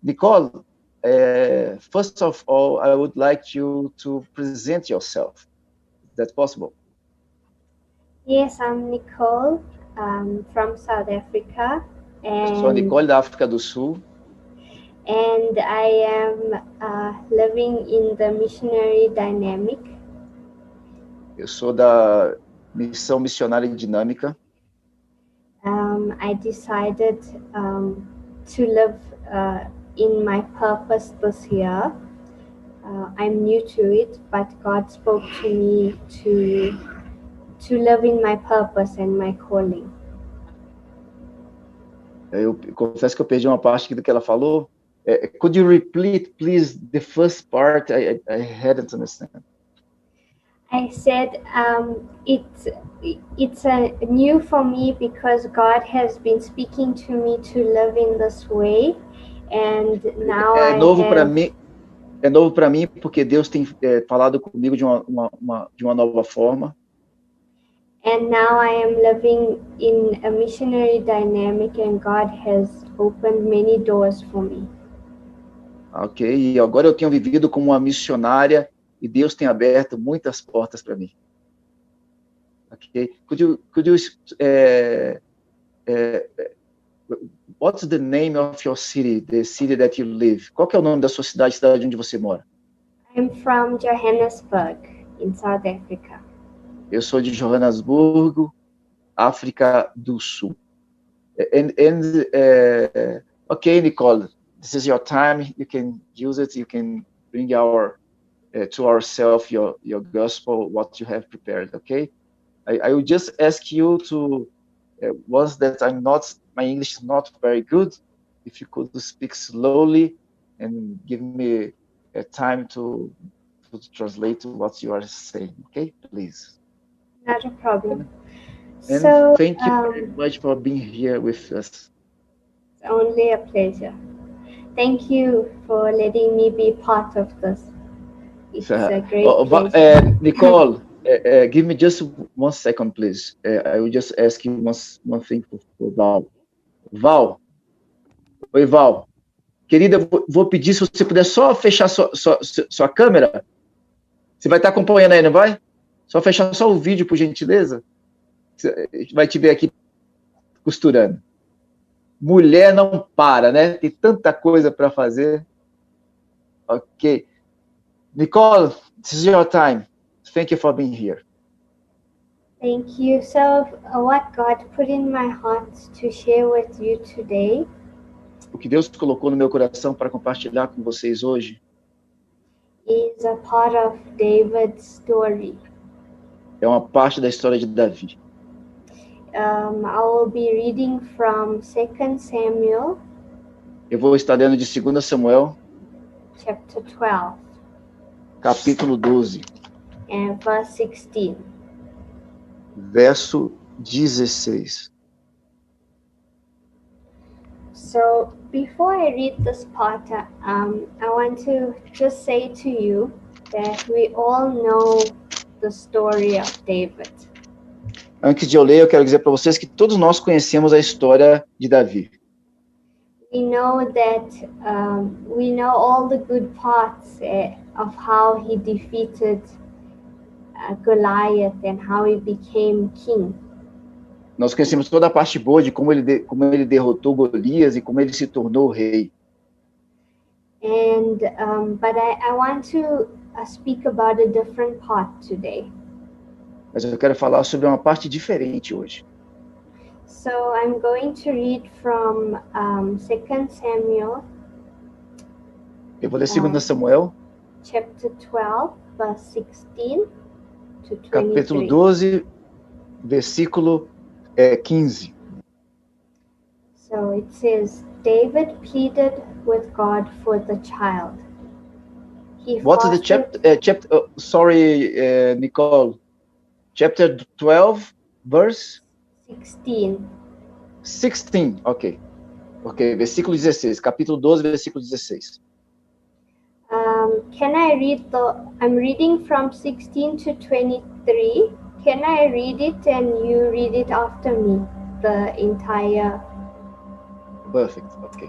Nicole, first of all, I would like you to present yourself. Is that possible? Yes, I'm Nicole from South Africa, Eu sou a Nicole da África do Sul. and I am living in the missionary dynamic. Eu sou da Missão Missionária Dinâmica. I decided to live in my purpose this year. I'm new to it, but God spoke to me to live in my purpose and my calling. Eu confesso que eu perdi uma parte do que ela falou. Could you repeat, please, the first part? I hadn't understand. I said it's new for me because God has been speaking to me to live in this way, and now É novo para have, mim. É novo para mim porque Deus tem falado comigo de uma nova forma. and now I am living in a missionary dynamic, and God has opened many doors for me. Ok, e agora eu tenho vivido como uma missionária e Deus tem aberto muitas portas para mim. Ok, could you what's the name of your city, the city that you live? Qual que é o nome da sua cidade, cidade onde você mora? I'm from Johannesburg in South Africa. Eu sou de Johannesburgo, África do Sul. Okay, Nicole, this is your time. You can use it. You can bring to ourselves your gospel, what you have prepared. Okay, I will just ask you to once that my English is not very good, if you could speak slowly and give me a time to translate what you are saying. Okay, please. Not a problem. And So thank you very much for being here with us. it's only a pleasure. Thank you for letting me be part of this. It's a great pleasure. Nicole, give me just 1 second, please. I will just ask you one thing for Val. Val, oi Val. Querida, vou pedir se você puder só fechar sua câmera. Você vai estar acompanhando aí, não vai? Só fechar só o vídeo, por gentileza. A gente vai te ver aqui costurando. Mulher não para, né? Tem tanta coisa para fazer. Ok. Nicole, this is your time. Thank you for being here. Thank you. So what God put in my heart to share with you today O que Deus colocou no meu coração para compartilhar com vocês hoje is a part of David's story. é uma parte da história de Davi. I will be reading from 2 Samuel Eu vou estar lendo de 2 Samuel, chapter 12 capítulo 12, and verse 16. verso 16. So before I read this part, I want to just say to you that we all know the story of David. Antes de eu ler, eu quero dizer para vocês que todos nós conhecemos a história de Davi. We know that we know all the good parts of how he defeated Goliath and how he became king. Nós conhecemos toda a parte boa de como ele derrotou Golias e como ele se tornou rei. And but I want to speak about a different part today. Mas eu quero falar sobre uma parte diferente hoje. So I'm going to read from 2 Samuel. Eu vou ler 2 Samuel, Chapter 12, verse 16 to 23. capítulo 12, versículo 15. So it says, David pleaded with God for the child. What's the chapter? Sorry, Nicole. Chapter 12, verse 16. 16. Ok, versículo 16. Capítulo 12, versículo 16. Can I read I'm reading from 16 to 23. Can I read it and you read it after me? The entire... Perfect, ok.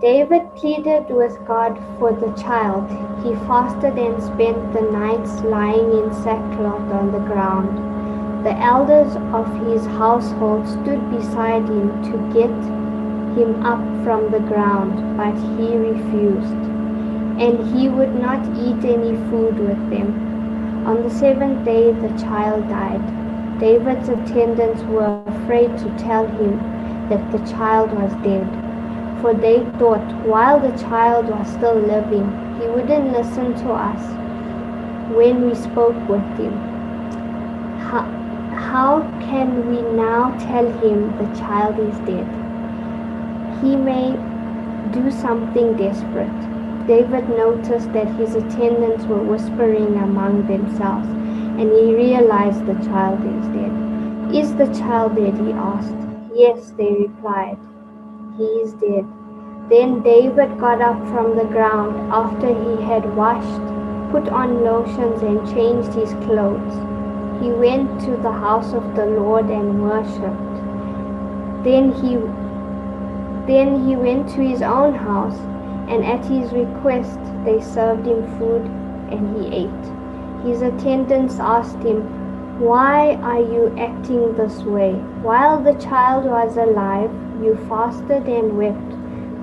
David pleaded with God for the child. He fasted and spent the nights lying in sackcloth on the ground. The elders of his household stood beside him to get him up from the ground, but he refused, and he would not eat any food with them. On the seventh day the child died. David's attendants were afraid to tell him that the child was dead, for they thought, while the child was still living, he wouldn't listen to us when we spoke with him. How can we now tell him the child is dead? He may do something desperate. David noticed that his attendants were whispering among themselves, and he realized the child is dead. Is the child dead? He asked. Yes, they replied. He is dead. Then David got up from the ground after he had washed, put on lotions, and changed his clothes. He went to the house of the Lord and worshipped. Then he went to his own house, and at his request they served him food, and he ate. His attendants asked him, "Why are you acting this way? While the child was alive, you fasted and wept,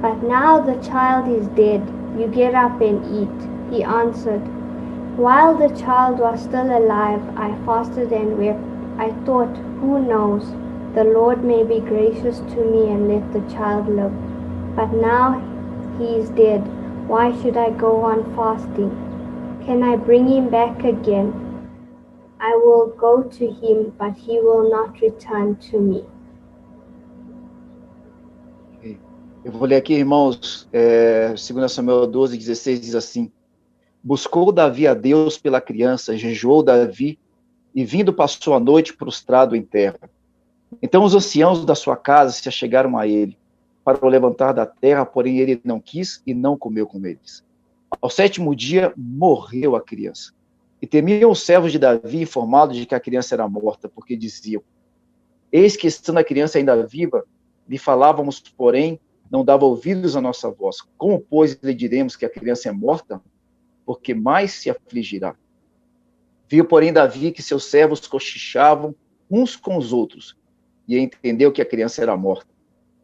but now the child is dead. You get up and eat." He answered, "While the child was still alive, I fasted and wept. I thought, who knows, the Lord may be gracious to me and let the child live. But now he is dead. Why should I go on fasting? Can I bring him back again? I will go to him, but he will not return to me." Ok. Eu vou ler aqui, irmãos, 2 Samuel 12:16 diz assim: Buscou Davi a Deus pela criança, jejuou Davi, e vindo passou a noite prostrado em terra. Então os anciãos da sua casa se achegaram a ele, para o levantar da terra, porém ele não quis e não comeu com eles. Ao sétimo dia, morreu a criança. E temiam os servos de Davi, informados de que a criança era morta, porque diziam: Eis que, estando a criança ainda viva, lhe falávamos, porém, não dava ouvidos à nossa voz. Como, pois, lhe diremos que a criança é morta? Porque mais se afligirá. Viu, porém, Davi que seus servos cochichavam uns com os outros, e entendeu que a criança era morta.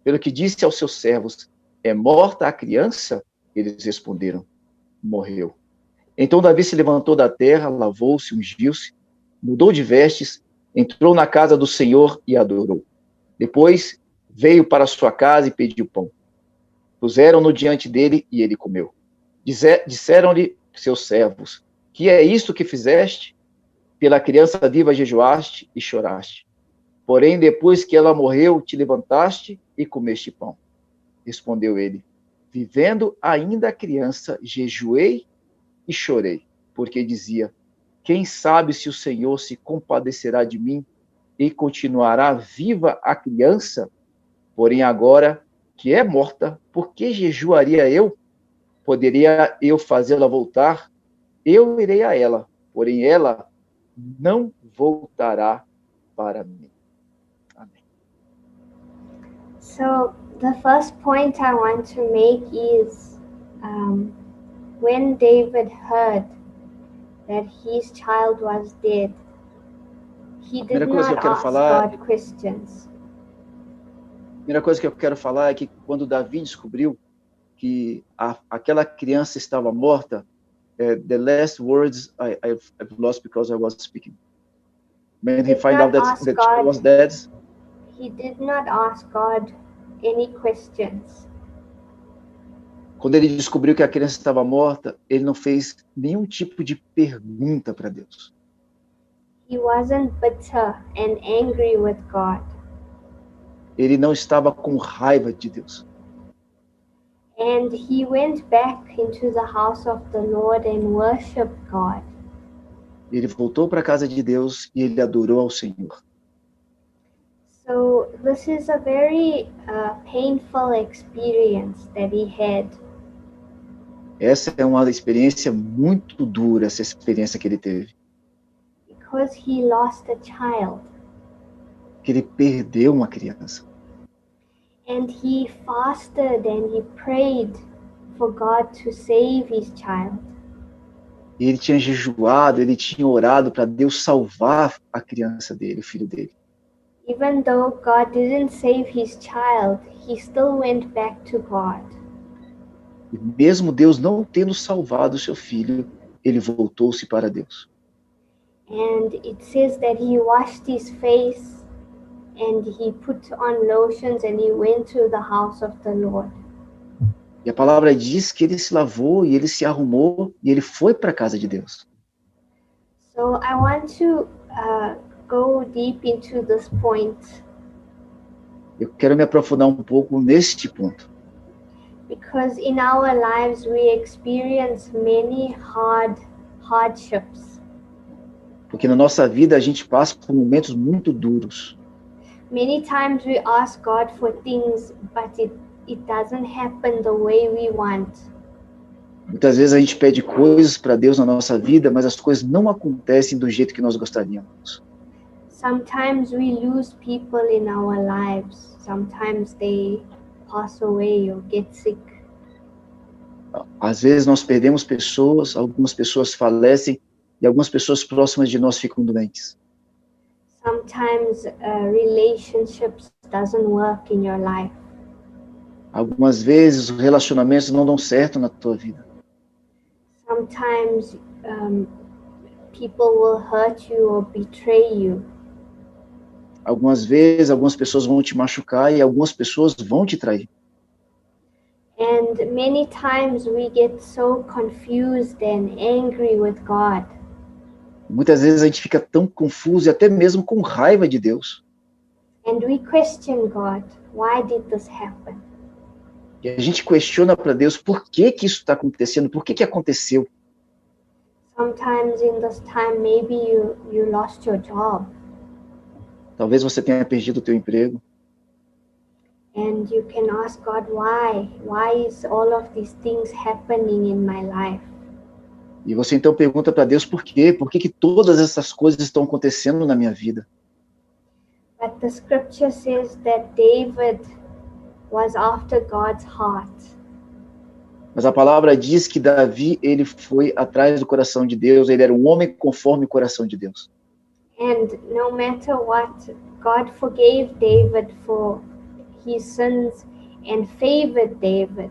Pelo que disse aos seus servos: É morta a criança? Eles responderam: Morreu. Então Davi se levantou da terra, lavou-se, ungiu-se, mudou de vestes, entrou na casa do Senhor e adorou. Depois veio para sua casa e pediu pão. Puseram-no diante dele e ele comeu. Disseram-lhe seus servos: Que é isto que fizeste? Pela criança viva jejuaste e choraste. Porém, depois que ela morreu, te levantaste e comeste pão. Respondeu ele: Vivendo ainda a criança, jejuei e chorei, porque dizia: Quem sabe se o Senhor se compadecerá de mim e continuará viva a criança? Porém, agora que é morta, por que jejuaria eu? Poderia eu fazê-la voltar? Eu irei a ela, porém ela não voltará para mim. Amém. So the first point I want to make is when David heard that his child was dead, he did Primeira coisa que not eu quero ask falar, God questions. primeira coisa que eu quero falar é que quando Davi descobriu que aquela criança estava morta, the last words I've lost because I was speaking. When he found out that the child was dead, He did not ask God any questions. quando ele descobriu que a criança estava morta, ele não fez nenhum tipo de pergunta para Deus. He wasn't bitter and angry with God. Ele não estava com raiva de Deus. And he went back into the house of the Lord and worshiped God. Ele voltou para a casa de Deus e ele adorou ao Senhor. So this is a very painful experience that he had. Essa é uma experiência muito dura, essa experiência que ele teve. Because he lost a child. Que ele perdeu uma criança. And he fasted and he prayed for God to save his child. E ele tinha jejuado, ele tinha orado para Deus salvar a criança dele, o filho dele. Even though God didn't save his child, he still went back to God. E mesmo Deus não tendo salvado o seu filho, ele voltou-se para Deus. And it says that he washed his face and he put on lotions and he went to the house of the Lord. E a palavra diz que ele se lavou e ele se arrumou e ele foi para a casa de Deus. So I want to go deep into this point Eu quero me aprofundar um pouco neste ponto, because in our lives we experience many hardships. porque na nossa vida a gente passa por momentos muito duros. Many times we ask God for things, but it doesn't happen the way we want. Muitas vezes a gente pede coisas para Deus na nossa vida, mas as coisas não acontecem do jeito que nós gostaríamos. Sometimes we lose people in our lives. Sometimes they pass away or get sick. Às vezes nós perdemos pessoas, algumas pessoas falecem e algumas pessoas próximas de nós ficam doentes. Sometimes relationships doesn't work in your life. Algumas vezes os relacionamentos não dão certo na tua vida. Sometimes people will hurt you or betray you. Algumas vezes algumas pessoas vão te machucar e algumas pessoas vão te trair. And many times we get so confused and angry with God. Muitas vezes a gente fica tão confuso e até mesmo com raiva de Deus. And we question God, why did this happen? E a gente questiona para Deus por que isso está acontecendo, por que aconteceu. Sometimes in this time maybe you lost your job. Talvez você tenha perdido o teu emprego. And you can ask God, why? Why is all of these things happening in my life? E você então pergunta para Deus por quê? Por que todas essas coisas estão acontecendo na minha vida? But the scripture says that David was after God's heart. Mas a palavra diz que Davi, ele foi atrás do coração de Deus, ele era um homem conforme o coração de Deus. And no matter what, God forgave David for his sins and favored David.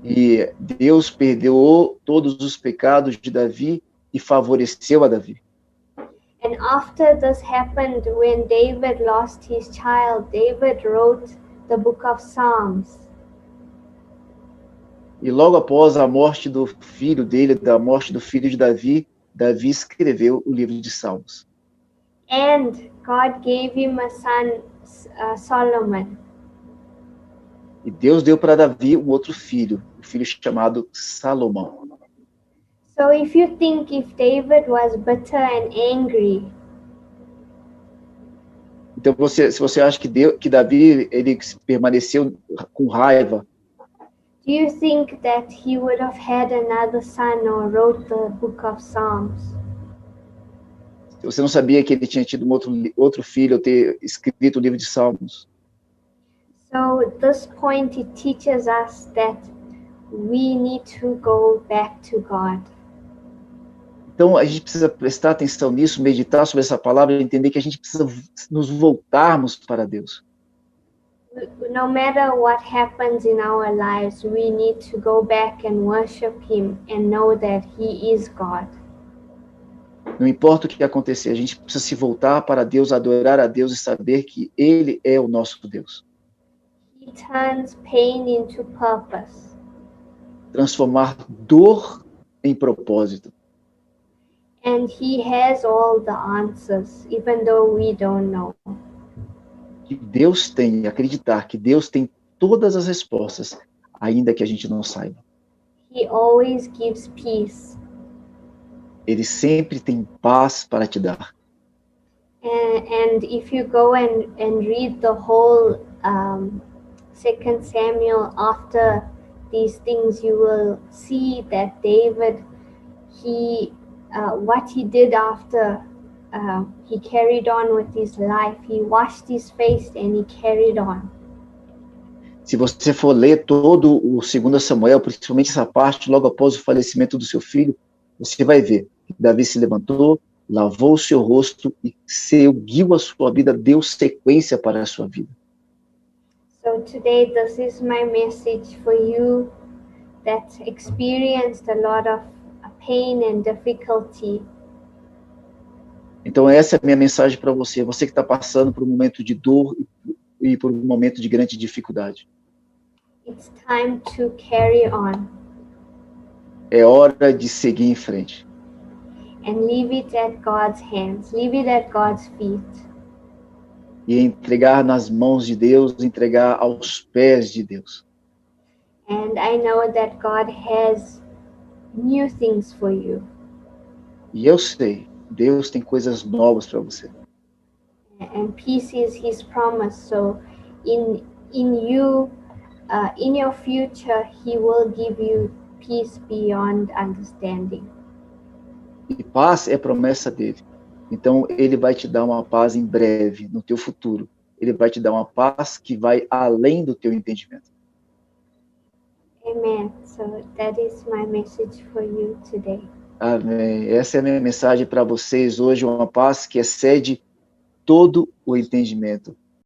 E Deus perdoou todos os pecados de Davi e favoreceu a Davi. And after this happened, when David lost his child, David wrote the book of Psalms. E logo após a morte do filho dele, da morte do filho de Davi, Davi escreveu o livro de Salmos. And God gave him a son, Solomon. E Deus deu para Davi um outro filho, um filho chamado Salomão. So if you think if David was bitter and angry, então se você acha que Davi ele permaneceu com raiva, do you think that he would have had another son or wrote the book of Psalms? Você não sabia que ele tinha tido outro filho ou ter escrito o livro de Salmos? So this point it teaches us that we need to go back to God. Então a gente precisa prestar atenção nisso, meditar sobre essa palavra e entender que a gente precisa nos voltarmos para Deus. No matter what happens in our lives, we need to go back and worship Him and know that He is God. Não importa o que acontecer, a gente precisa se voltar para Deus, adorar a Deus e saber que Ele é o nosso Deus. He turns pain into purpose. Transformar dor em propósito. And He has all the answers, even though we don't know. Que Deus tem, acreditar que Deus tem todas as respostas, ainda que a gente não saiba. He always gives peace. Ele sempre tem paz para te dar. And if you go and read the whole 2 Samuel after these things, you will see that David, what he did after he carried on with his life. He washed his face and he carried on. Se você for ler todo o 2 Samuel, principalmente essa parte, logo após o falecimento do seu filho, você vai ver que Davi se levantou, lavou o seu rosto e seguiu a sua vida, deu sequência para a sua vida. So today, this is my message for you that experienced a lot of pain and difficulty. Então essa é a minha mensagem para você, você que está passando por um momento de dor e por um momento de grande dificuldade. It's time to carry on É hora de seguir em frente. and leave it at God's hands, leave it at God's feet. E entregar nas mãos de Deus, entregar aos pés de Deus. And I know that God has new things for you. E eu sei, Deus tem coisas novas para você. And peace is his promise. So in you, in your future, he will give you peace beyond understanding. E paz é promessa dele. Então, ele vai te dar uma paz em breve, no teu futuro. Ele vai te dar uma paz que vai além do teu entendimento. Amen. So that is my message for you today. Amém. Essa é a minha mensagem para vocês hoje, uma paz que excede todo o entendimento.